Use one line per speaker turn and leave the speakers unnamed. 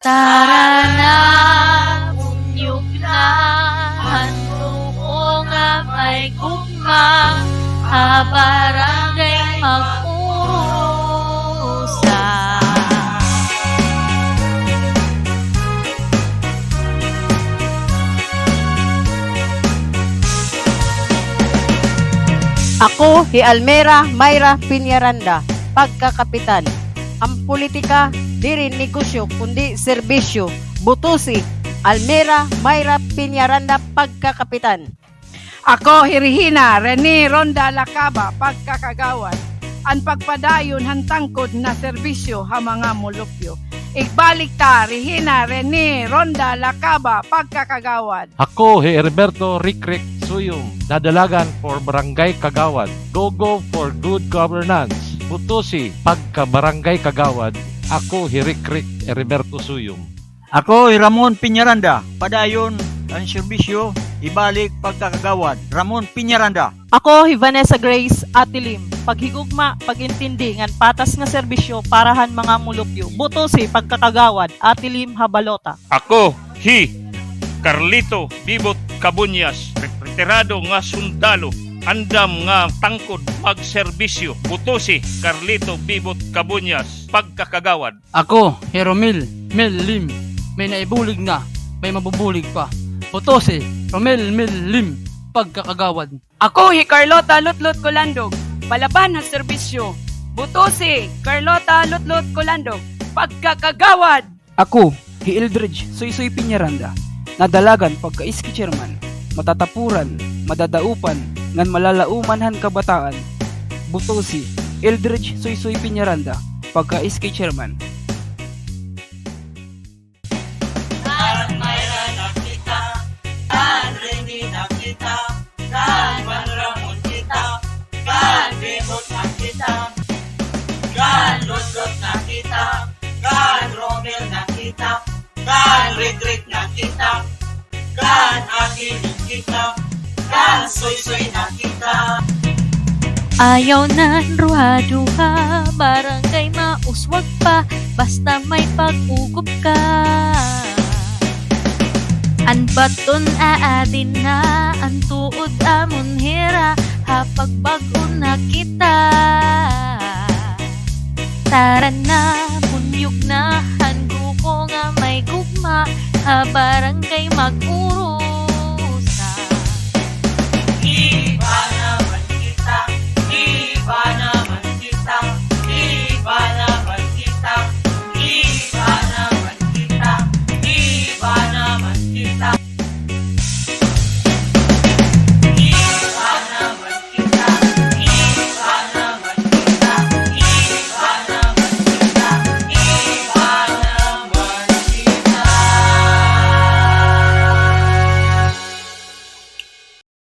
Tara na, bunyog na, handuko nga may gugma, barangay mag-urusa.
Ako, Almera Mayra Piñaranda, pagkakapitan. Ang politika, di rin negosyo, kundi serbisyo. Butusi, Almera Mayra Piñaranda, pagkakapitan.
Ako, Hirihina Rene Ronda Lacaba, pagkakagawan. Ang pagpadayon hantangkod na serbisyo ha mga mulupyo. Igbalik ta, Rihina Rene Ronda Lacaba, pagkakagawan.
Ako, Heriberto Rikrik Suyong, nadalagan for Barangay Kagawad. Go for good governance. Butusi, pagka-Barangay Kagawad. Ako, Hirikrik Heriberto Suyong.
Ako, Ramon Piñaranda, padayon ang serbisyo, ibalik pagkakagawad. Ramon Piñaranda.
Ako, Vanessa Grace Atilim, paghigugma, pagintindi ngan patas nga serbisyo parahan mga mulupyo. Butusi pagkakagawad, Atilim Habalota.
Ako, Carlito Bibot Cabuñas, retirado nga sundalo, andam nga tangkod pagserbisyo. Butusi, Carlito Bibot Cabuñas, pagkakagawad.
Ako, Romel Mel Lim, may naibulig na, may mabubulig pa. Butusi, Romel Mel Lim, pagkakagawad.
Ako, Carlota Lutlot Colandog, palaban ng serbisyo. Butusi, Carlota Lutlot Colandog, pagkakagawad.
Ako, Eldridge Soysoy Piñaranda, nadalagan pagka-iski chairman, matatapuran, madadaupan, ngan malalauman han kabataan. Butusi, Eldridge Soysoy Piñaranda, pagka-iski chairman.
Kan retreat na kita, kan agiling kita, kan soy-soy na kita.
Ayaw na ruha-duha, barangay mauswag pa, basta may pag-ugob ka. An baton aadin na, ang tuod amon hira, hapag-bago na kita. Tara na, bunyog na, handuko nga may gugma, barangay mag-uro.